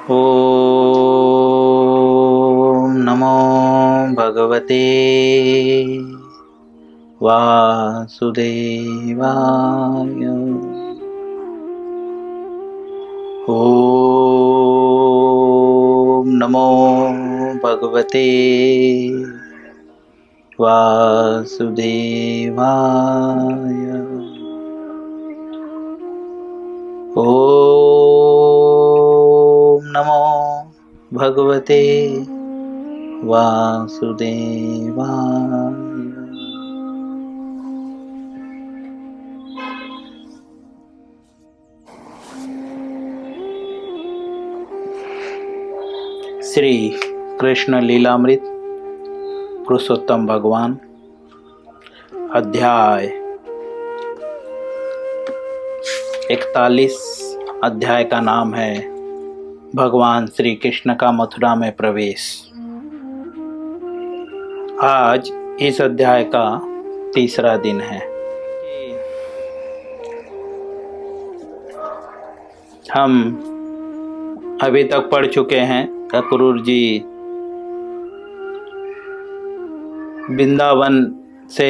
ॐ नमो भगवते वासुदेवाय। ॐ नमो भगवते वासुदेवाय। ॐ नमो भगवते वासुदेवाय। श्री कृष्ण लीलामृत पुरुषोत्तम भगवान अध्याय 41। अध्याय का नाम है भगवान श्री कृष्ण का मथुरा में प्रवेश। आज इस अध्याय का तीसरा दिन है। हम अभी तक पढ़ चुके हैं अक्रूर जी वृंदावन से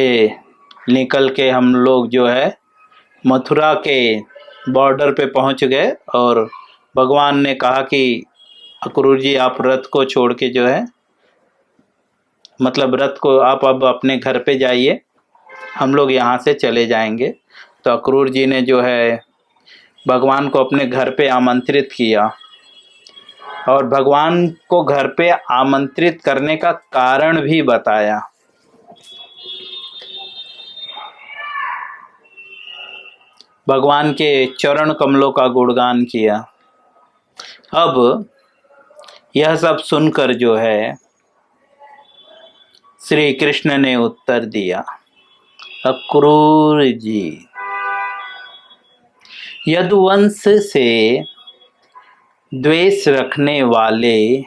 निकल के हम लोग जो है मथुरा के बॉर्डर पे पहुंच गए और भगवान ने कहा कि अक्रूर जी आप रथ को छोड़ के जो है मतलब रथ को आप अब अपने घर पे जाइए, हम लोग यहाँ से चले जाएंगे। तो अक्रूर जी ने जो है भगवान को अपने घर पे आमंत्रित किया और भगवान को घर पे आमंत्रित करने का कारण भी बताया। भगवान के चरण कमलों का गुणगान किया। अब यह सब सुनकर जो है श्री कृष्ण ने उत्तर दिया, अक्रूर जी यदुवंश से द्वेष रखने वाले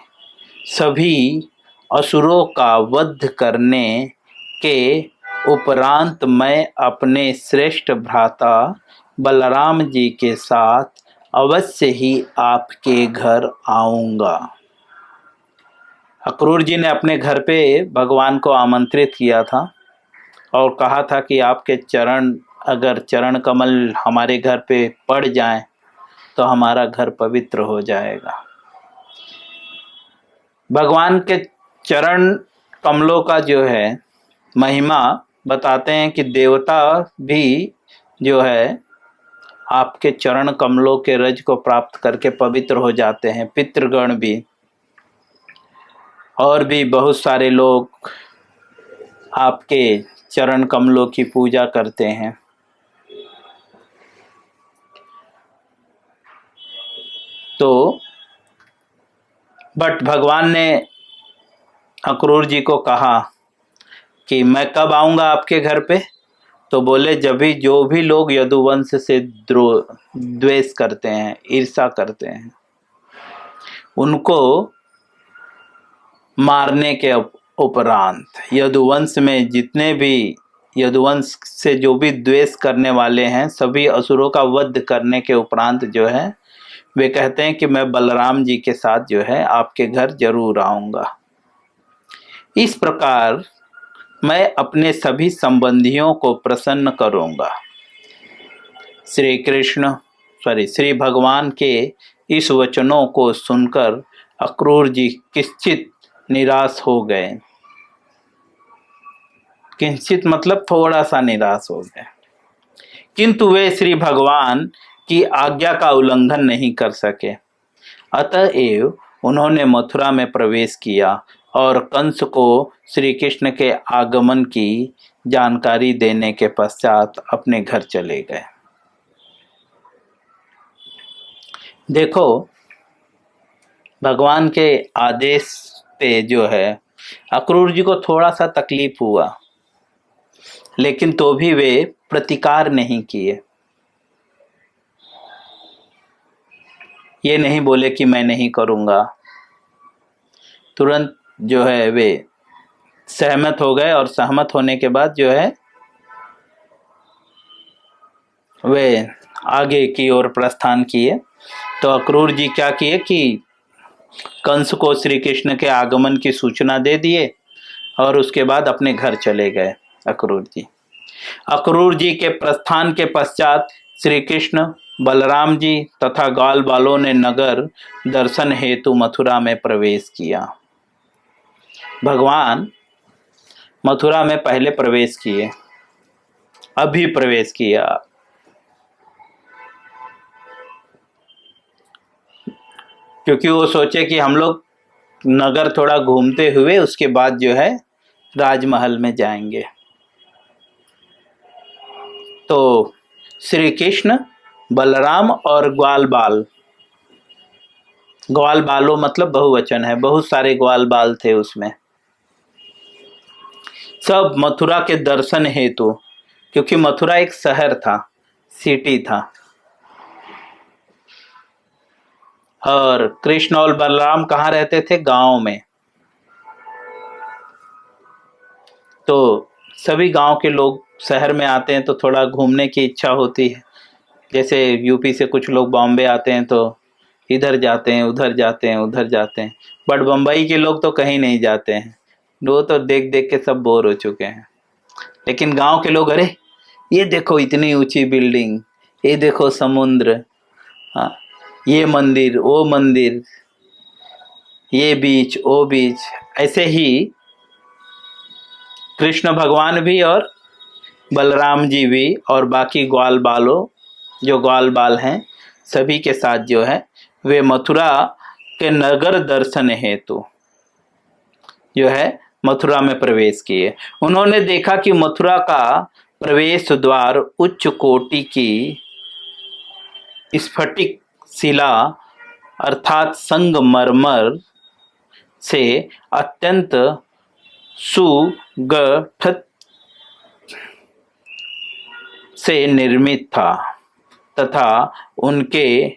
सभी असुरों का वध करने के उपरांत मैं अपने श्रेष्ठ भ्राता बलराम जी के साथ अवश्य ही आपके घर आऊँगा। अक्रूर जी ने अपने घर पे भगवान को आमंत्रित किया था और कहा था कि आपके चरण कमल हमारे घर पे पड़ जाएं तो हमारा घर पवित्र हो जाएगा। भगवान के चरण कमलों का जो है महिमा बताते हैं कि देवता भी जो है आपके चरण कमलों के रज को प्राप्त करके पवित्र हो जाते हैं, पितृगण भी, और भी बहुत सारे लोग आपके चरण कमलों की पूजा करते हैं। तो बट भगवान ने अक्रूर जी को कहा कि मैं कब आऊँगा आपके घर पे? तो बोले जब भी जो भी लोग यदुवंश से द्वेष करते हैं, ईर्ष्या करते हैं, उनको मारने के उपरांत, यदुवंश में जितने भी यदुवंश से जो भी द्वेष करने वाले हैं सभी असुरों का वध करने के उपरांत जो है वे कहते हैं कि मैं बलराम जी के साथ जो है आपके घर जरूर आऊँगा। इस प्रकार मैं अपने सभी संबंधियों को प्रसन्न करूँगा। श्री भगवान के इस वचनों को सुनकर अक्रूर जी किंचित निराश हो गए। किंचित मतलब थोड़ा सा निराश हो गए, किंतु वे श्री भगवान की आज्ञा का उल्लंघन नहीं कर सके। अतएव उन्होंने मथुरा में प्रवेश किया और कंस को श्री कृष्ण के आगमन की जानकारी देने के पश्चात अपने घर चले गए। देखो, भगवान के आदेश पे जो है अक्रूर जी को थोड़ा सा तकलीफ हुआ, लेकिन तो भी वे प्रतिकार नहीं किए। ये नहीं बोले कि मैं नहीं करूँगा, तुरंत जो है वे सहमत हो गए और सहमत होने के बाद जो है वे आगे की ओर प्रस्थान किए। तो अक्रूर जी क्या किए कि कंस को श्री कृष्ण के आगमन की सूचना दे दिए और उसके बाद अपने घर चले गए अक्रूर जी। अक्रूर जी के प्रस्थान के पश्चात श्री कृष्ण, बलराम जी तथा ग्वाल बालों ने नगर दर्शन हेतु मथुरा में प्रवेश किया। भगवान मथुरा में पहले प्रवेश किए, अभी प्रवेश किया। क्योंकि वो सोचे कि हम लोग नगर थोड़ा घूमते हुए उसके बाद जो है राजमहल में जाएंगे। तो श्री कृष्ण, बलराम और ग्वाल बाल, ग्वाल बालों मतलब बहुवचन है, बहुत सारे ग्वाल बाल थे उसमें, सब मथुरा के दर्शन हेतु, क्योंकि मथुरा एक शहर था, सिटी था, और कृष्ण और बलराम कहाँ रहते थे? गांव में। तो सभी गांव के लोग शहर में आते हैं तो थोड़ा घूमने की इच्छा होती है। जैसे यूपी से कुछ लोग बॉम्बे आते हैं तो इधर जाते हैं, उधर जाते हैं, उधर जाते हैं, बट बम्बई के लोग तो कहीं नहीं जाते हैं, वो तो देख देख के सब बोर हो चुके हैं। लेकिन गांव के लोग, अरे ये देखो इतनी ऊंची बिल्डिंग, ये देखो समुद्र, हाँ ये मंदिर, वो मंदिर, ये बीच, वो बीच। ऐसे ही कृष्ण भगवान भी और बलराम जी भी और बाकी ग्वाल बालों, जो ग्वाल बाल हैं, सभी के साथ जो है वे मथुरा के नगर दर्शन हेतु जो है मथुरा में प्रवेश किए। उन्होंने देखा कि मथुरा का प्रवेश द्वार उच्च कोटि की स्फटिक शिला अर्थात संगमरमर से अत्यंत सुगठित से निर्मित था तथा उनके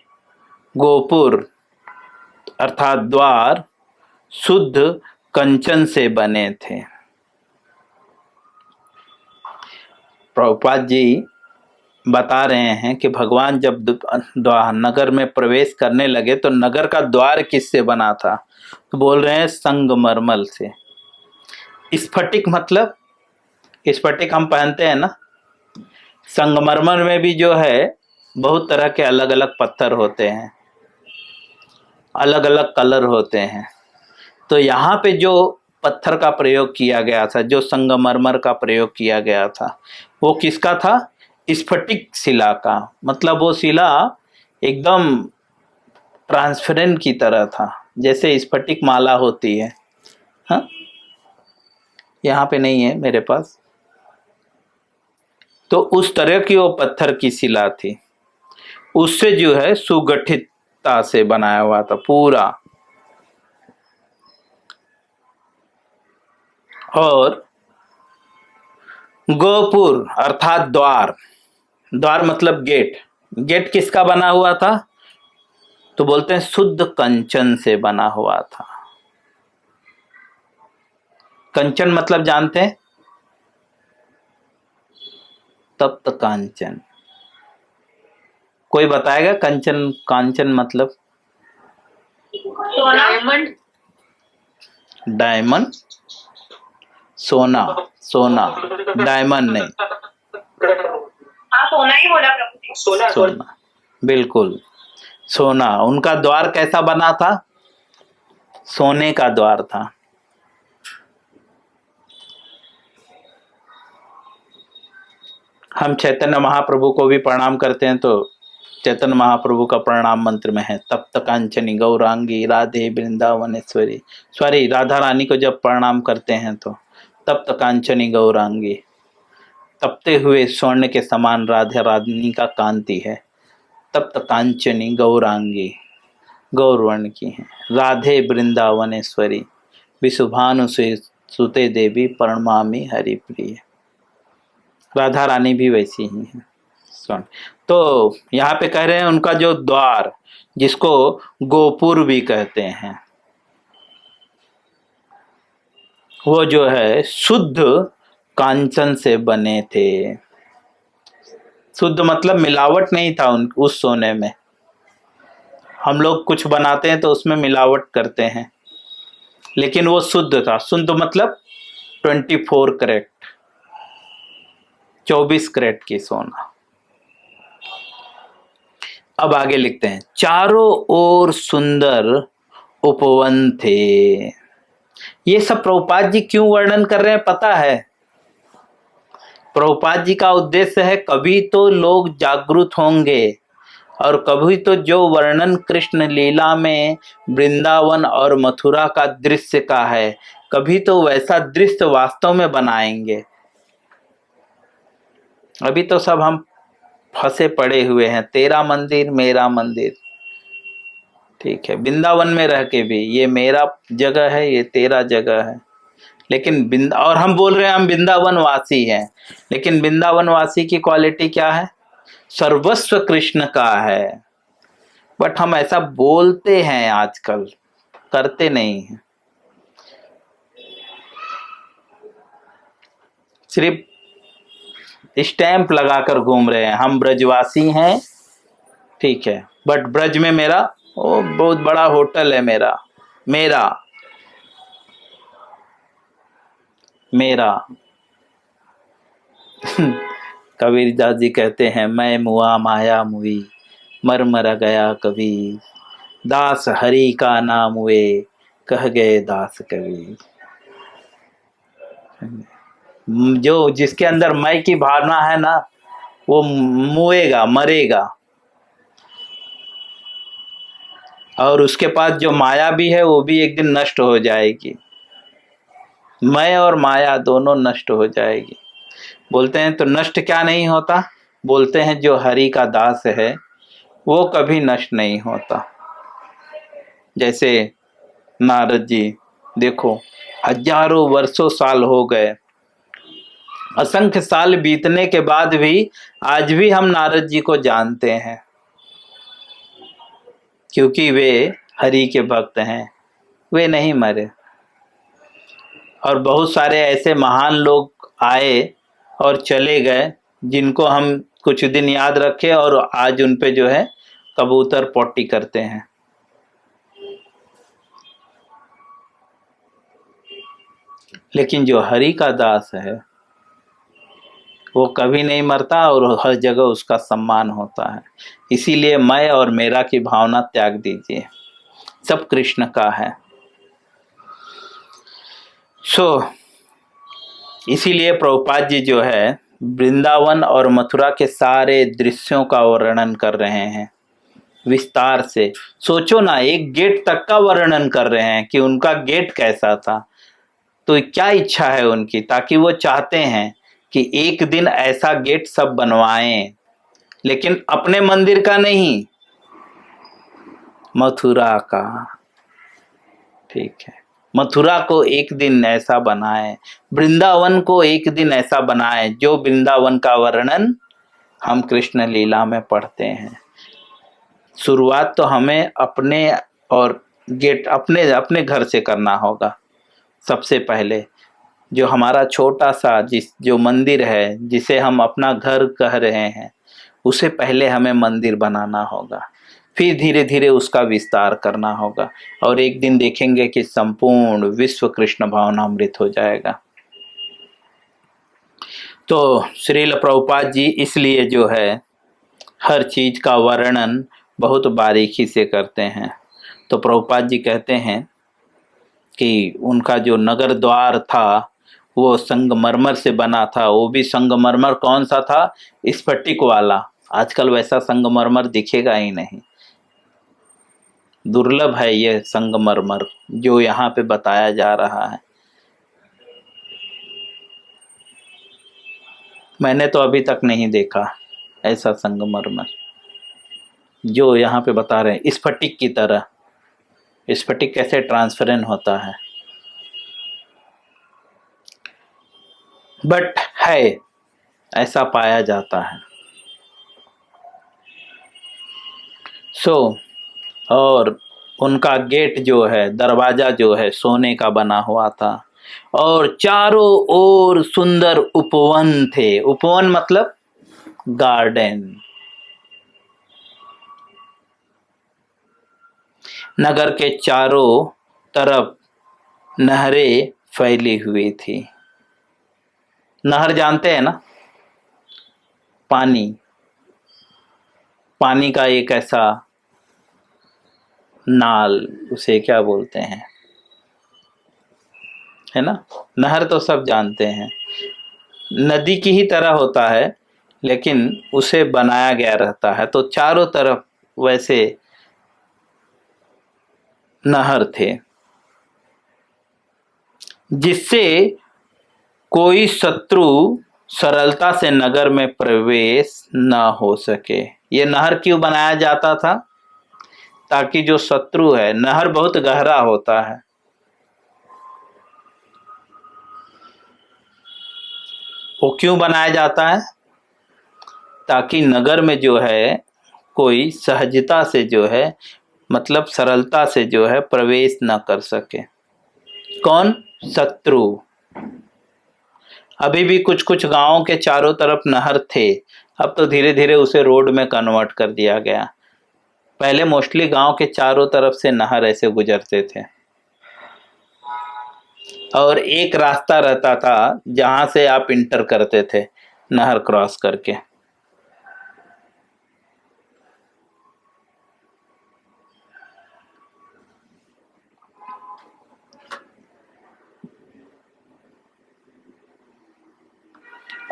गोपुर अर्थात द्वार शुद्ध कंचन से बने थे। प्रभुपाद जी बता रहे हैं कि भगवान जब नगर में प्रवेश करने लगे तो नगर का द्वार किससे बना था? तो बोल रहे हैं संगमरमर से। स्फटिक मतलब स्फटिक हम पहनते हैं ना, संगमरमर में भी जो है बहुत तरह के अलग अलग पत्थर होते हैं, अलग अलग कलर होते हैं। तो यहाँ पे जो पत्थर का प्रयोग किया गया था, जो संगमरमर का प्रयोग किया गया था, वो किसका था? स्फटिक शिला का। मतलब वो शिला एकदम ट्रांसपेरेंट की तरह था, जैसे स्फटिक माला होती है। हाँ, यहाँ पे नहीं है मेरे पास। तो उस तरह की वो पत्थर की शिला थी, उससे जो है सुगठितता से बनाया हुआ था पूरा। और गोपुर अर्थात द्वार, द्वार मतलब गेट, गेट किसका बना हुआ था? तो बोलते हैं शुद्ध कंचन से बना हुआ था। कंचन मतलब जानते हैं? तप्त कांचन। कोई बताएगा कंचन, कांचन मतलब? डायमंड। डायमंड, सोना, सोना, डायमंड नहीं। हाँ सोना ही बोला प्रभु जी। सोना, बिल्कुल सोना। उनका द्वार कैसा बना था? सोने का द्वार था। हम चैतन्य महाप्रभु को भी प्रणाम करते हैं तो चैतन्य महाप्रभु का प्रणाम मंत्र में है, तप्त कांचनी गौरांगी राधे वृंदावनेश्वरी। सॉरी, राधा रानी को जब प्रणाम करते हैं तो तप्त कांचनी गौरांगी, तपते हुए स्वर्ण के समान राधा रानी का कांति है। तप्त कांचनी गौरांगी, गौरवर्ण की है। राधे वृंदावनेश्वरी, विशुभानु सुते देवी प्रणमामि हरिप्रिय। राधा रानी भी वैसी ही है। तो यहाँ पे कह रहे हैं उनका जो द्वार, जिसको गोपुर भी कहते हैं, वो जो है शुद्ध कांचन से बने थे। शुद्ध मतलब मिलावट नहीं था उस सोने में। हम लोग कुछ बनाते हैं तो उसमें मिलावट करते हैं, लेकिन वो शुद्ध था। शुद्ध मतलब 24 कैरेट, 24 कैरेट की सोना। अब आगे लिखते हैं, चारों ओर सुंदर उपवन थे। ये सब प्रभुपाद जी क्यों वर्णन कर रहे हैं पता है? प्रभुपाद जी का उद्देश्य है कभी तो लोग जागृत होंगे, और कभी तो जो वर्णन कृष्ण लीला में वृंदावन और मथुरा का दृश्य का है, कभी तो वैसा दृश्य वास्तव में बनाएंगे। अभी तो सब हम फंसे पड़े हुए हैं, तेरा मंदिर मेरा मंदिर। ठीक है, वृंदावन में रह के भी ये मेरा जगह है, ये तेरा जगह है, लेकिन और हम बोल रहे हैं हम वृंदावन वासी हैं, लेकिन वृंदावन वासी की क्वालिटी क्या है? सर्वस्व कृष्ण का है। बट हम ऐसा बोलते हैं आजकल, करते नहीं हैं। सिर्फ स्टैंप लगाकर घूम रहे हैं, हम ब्रजवासी हैं, ठीक है, बट ब्रज में मेरा बहुत बड़ा होटल है, मेरा मेरा मेरा कबीरदास जी कहते हैं, मैं मुआ माया मुई, मर मर गया कबीर, दास हरि का नाम हुए, कह गए दास कबीर। जो जिसके अंदर मैं की भावना है ना, वो मुएगा, मरेगा, और उसके पास जो माया भी है वो भी एक दिन नष्ट हो जाएगी। मैं और माया दोनों नष्ट हो जाएगी। बोलते हैं तो नष्ट क्या नहीं होता? बोलते हैं जो हरि का दास है वो कभी नष्ट नहीं होता। जैसे नारद जी देखो, हजारों वर्षों साल हो गए, असंख्य साल बीतने के बाद भी आज भी हम नारद जी को जानते हैं, क्योंकि वे हरि के भक्त हैं, वे नहीं मरे। और बहुत सारे ऐसे महान लोग आए और चले गए जिनको हम कुछ दिन याद रखे और आज उन पे जो है कबूतर पोटी करते हैं। लेकिन जो हरि का दास है वो कभी नहीं मरता और हर जगह उसका सम्मान होता है। इसीलिए मैं और मेरा की भावना त्याग दीजिए, सब कृष्ण का है। इसीलिए प्रभुपाद जी जो है वृंदावन और मथुरा के सारे दृश्यों का वर्णन कर रहे हैं विस्तार से। सोचो ना, एक गेट तक का वर्णन कर रहे हैं कि उनका गेट कैसा था। तो क्या इच्छा है उनकी, ताकि वो चाहते हैं कि एक दिन ऐसा गेट सब बनवाएं, लेकिन अपने मंदिर का नहीं, मथुरा का। ठीक है, मथुरा को एक दिन ऐसा बनाए, वृंदावन को एक दिन ऐसा बनाए जो वृंदावन का वर्णन हम कृष्ण लीला में पढ़ते हैं। शुरुआत तो हमें अपने और गेट अपने घर से करना होगा। सबसे पहले जो हमारा छोटा सा जो मंदिर है, जिसे हम अपना घर कह रहे हैं, उसे पहले हमें मंदिर बनाना होगा, फिर धीरे धीरे उसका विस्तार करना होगा, और एक दिन देखेंगे कि संपूर्ण विश्व कृष्ण भावनामृत हो जाएगा। तो श्रील प्रभुपाद जी इसलिए जो है हर चीज का वर्णन बहुत बारीकी से करते हैं। तो प्रभुपाद जी कहते हैं कि उनका जो नगर द्वार था वो संगमरमर से बना था। वो भी संगमरमर कौन सा था? स्फटिक वाला। आजकल वैसा संगमरमर दिखेगा ही नहीं, दुर्लभ है ये संगमरमर जो यहाँ पे बताया जा रहा है। मैंने तो अभी तक नहीं देखा ऐसा संगमरमर जो यहाँ पे बता रहे हैं, स्फटिक की तरह। स्फटिक कैसे ट्रांसपेरेंट होता है, बट है, ऐसा पाया जाता है। और उनका गेट जो है, दरवाजा जो है, सोने का बना हुआ था, और चारों ओर सुंदर उपवन थे। उपवन मतलब गार्डन। नगर के चारों तरफ नहरें फैली हुई थी। नहर जानते हैं ना, पानी, पानी का एक ऐसा नाल, उसे क्या बोलते हैं, है ना। नहर तो सब जानते हैं, नदी की ही तरह होता है लेकिन उसे बनाया गया रहता है। तो चारों तरफ वैसे नहर थे जिससे कोई शत्रु सरलता से नगर में प्रवेश न हो सके। ये नहर क्यों बनाया जाता था? ताकि जो शत्रु है, नहर बहुत गहरा होता है, वो क्यों बनाया जाता है? ताकि नगर में जो है कोई सहजता से जो है, मतलब सरलता से जो है प्रवेश न कर सके। कौन? शत्रु। अभी भी कुछ कुछ गांवों के चारों तरफ नहर थे, अब तो धीरे धीरे उसे रोड में कन्वर्ट कर दिया गया। पहले मोस्टली गांव के चारों तरफ से नहर ऐसे गुजरते थे और एक रास्ता रहता था जहां से आप इंटर करते थे नहर क्रॉस करके।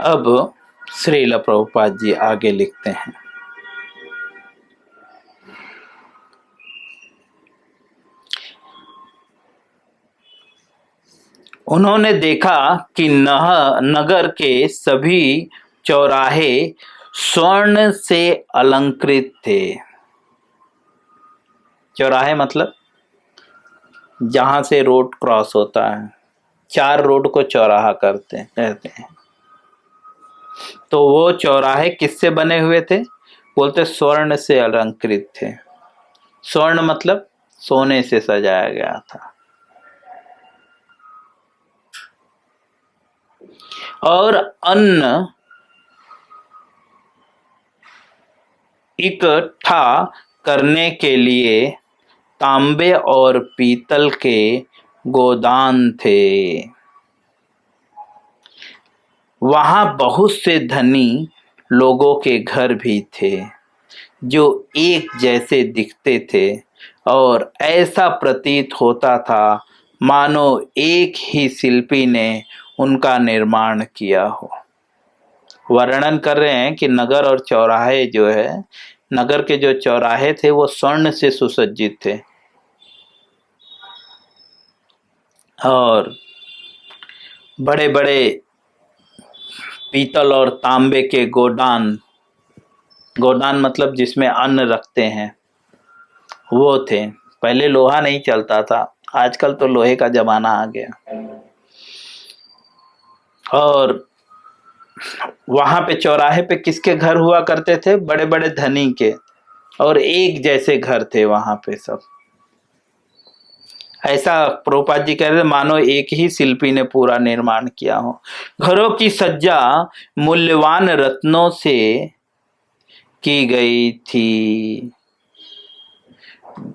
अब श्रील प्रभुपाद जी आगे लिखते हैं। उन्होंने देखा कि नगर के सभी चौराहे स्वर्ण से अलंकृत थे। चौराहे मतलब जहां से रोड क्रॉस होता है, 4 रोड को चौराहा कहते हैं। तो वो चौराहे किससे बने हुए थे? बोलते स्वर्ण से अलंकृत थे। स्वर्ण मतलब सोने से सजाया गया था। और अन्न इकट्ठा करने के लिए तांबे और पीतल के गोदान थे। वहां बहुत से धनी लोगों के घर भी थे जो एक जैसे दिखते थे और ऐसा प्रतीत होता था मानो एक ही शिल्पी ने उनका निर्माण किया हो। वर्णन कर रहे हैं कि नगर और चौराहे जो है, नगर के जो चौराहे थे वो स्वर्ण से सुसज्जित थे और बड़े बड़े पीतल और तांबे के गोदान, गोदान मतलब जिसमें अन्न रखते हैं, वो थे। पहले लोहा नहीं चलता था, आजकल तो लोहे का जमाना आ गया। और वहां पे चौराहे पे किसके घर हुआ करते थे? बड़े बड़े धनी के, और एक जैसे घर थे वहां पे सब। ऐसा प्रभुपाद जी कह रहे मानो एक ही शिल्पी ने पूरा निर्माण किया हो। घरों की सज्जा मूल्यवान रत्नों से की गई थी।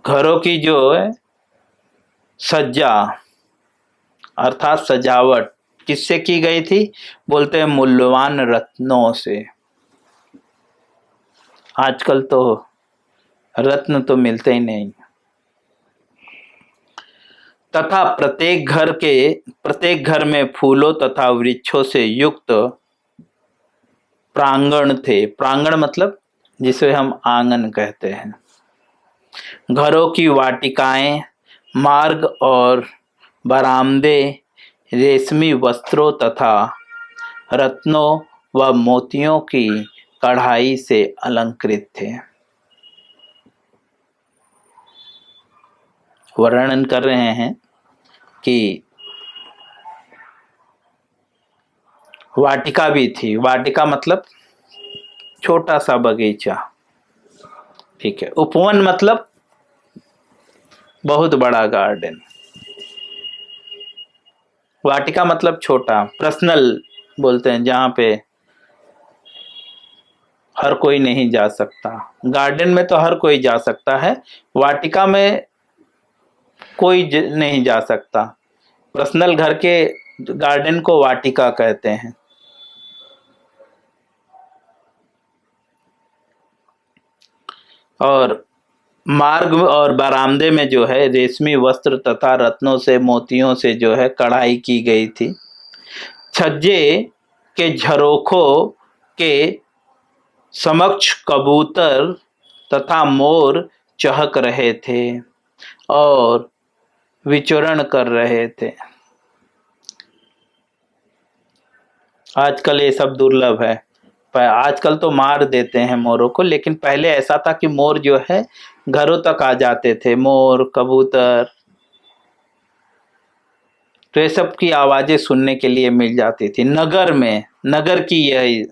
घरों की जो सज्जा अर्थात सजावट किससे की गई थी? बोलते हैं मूल्यवान रत्नों से। आजकल तो रत्न तो मिलते ही नहीं। तथा प्रत्येक घर में फूलों तथा वृक्षों से युक्त प्रांगण थे। प्रांगण मतलब जिसे हम आंगन कहते हैं। घरों की वाटिकाएं, मार्ग और बरामदे रेशमी वस्त्रों तथा रत्नों व मोतियों की कढ़ाई से अलंकृत थे। वर्णन कर रहे हैं कि वाटिका भी थी। वाटिका मतलब छोटा सा बगीचा, ठीक है। उपवन मतलब बहुत बड़ा गार्डन। वाटिका मतलब छोटा, पर्सनल बोलते हैं, जहां पे हर कोई नहीं जा सकता। गार्डन में तो हर कोई जा सकता है, वाटिका में कोई नहीं जा सकता। पर्सनल घर के गार्डन को वाटिका कहते हैं। और मार्ग और बरामदे में जो है रेशमी वस्त्र तथा रत्नों से मोतियों से जो है कढ़ाई की गई थी। छज्जे के झरोखों के समक्ष कबूतर तथा मोर चहक रहे थे और विचरण कर रहे थे। आजकल ये सब दुर्लभ है। आजकल तो मार देते हैं मोरों को, लेकिन पहले ऐसा था कि मोर जो है घरों तक आ जाते थे। मोर, कबूतर, तो ये सब की आवाजें सुनने के लिए मिल जाती थी। नगर में, नगर की यही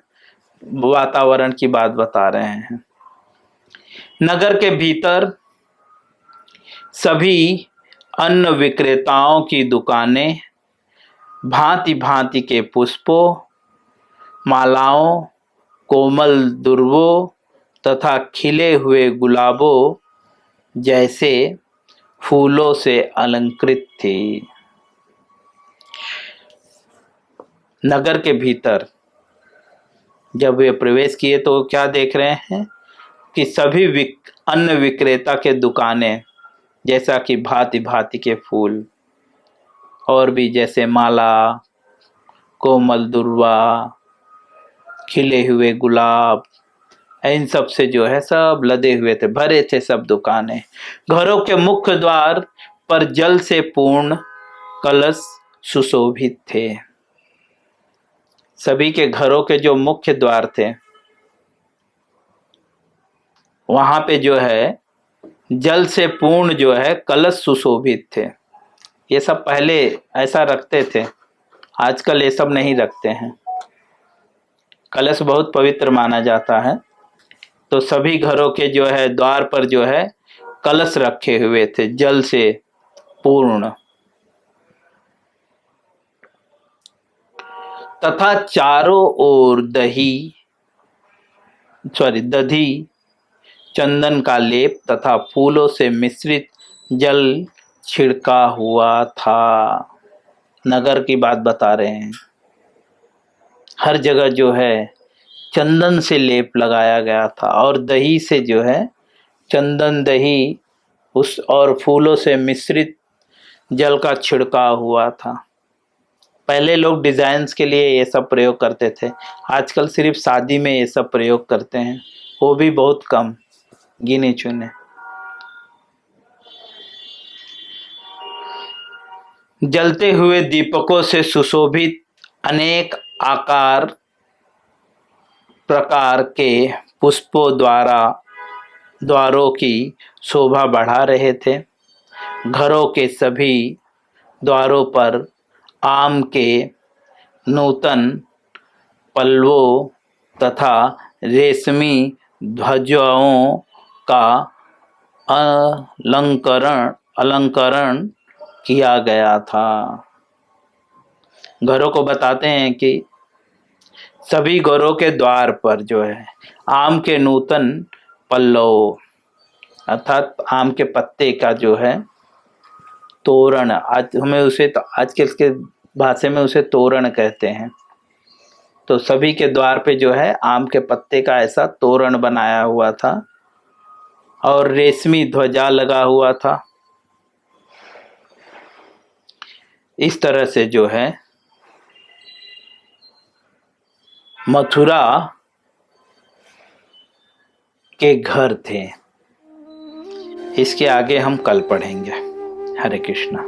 वातावरण की बात बता रहे हैं। नगर के भीतर सभी अन्न विक्रेताओं की दुकानें भांति भांति के पुष्पों, मालाओं, कोमल दुर्वों तथा खिले हुए गुलाबों जैसे फूलों से अलंकृत थी। नगर के भीतर जब वे प्रवेश किए तो क्या देख रहे हैं कि सभी अन्न विक्रेता के दुकानें, जैसा कि भांति भांति के फूल और भी जैसे माला, कोमल दुर्वा, खिले हुए गुलाब, इन सब से जो है सब लदे हुए थे, भरे थे सब दुकानें। घरों के मुख्य द्वार पर जल से पूर्ण कलश सुशोभित थे। सभी के घरों के जो मुख्य द्वार थे वहां पे जो है जल से पूर्ण जो है कलश सुशोभित थे। ये सब पहले ऐसा रखते थे, आजकल ये सब नहीं रखते हैं। कलश बहुत पवित्र माना जाता है, तो सभी घरों के जो है द्वार पर जो है कलश रखे हुए थे जल से पूर्ण, तथा चारों ओर दधी, चंदन का लेप तथा फूलों से मिश्रित जल छिड़का हुआ था। नगर की बात बता रहे हैं। हर जगह जो है चंदन से लेप लगाया गया था और दही से जो है चंदन, दही उस और फूलों से मिश्रित जल का छिड़काव हुआ था। पहले लोग डिजाइन्स के लिए ये सब प्रयोग करते थे, आजकल सिर्फ शादी में ये सब प्रयोग करते हैं, वो भी बहुत कम, गिने चुने। जलते हुए दीपकों से सुशोभित अनेक आकार प्रकार के पुष्पों द्वारों की शोभा बढ़ा रहे थे। घरों के सभी द्वारों पर आम के नूतन पल्लवों तथा रेशमी ध्वजों का अलंकरण किया गया था। घरों को बताते हैं कि सभी घरों के द्वार पर जो है आम के नूतन पल्लव अर्थात आम के पत्ते का जो है तोरण, आज हमें उसे आज के भाषा में उसे तोरण कहते हैं। तो सभी के द्वार पे जो है आम के पत्ते का ऐसा तोरण बनाया हुआ था और रेशमी ध्वजा लगा हुआ था। इस तरह से जो है मथुरा के घर थे। इसके आगे हम कल पढ़ेंगे। हरे कृष्णा।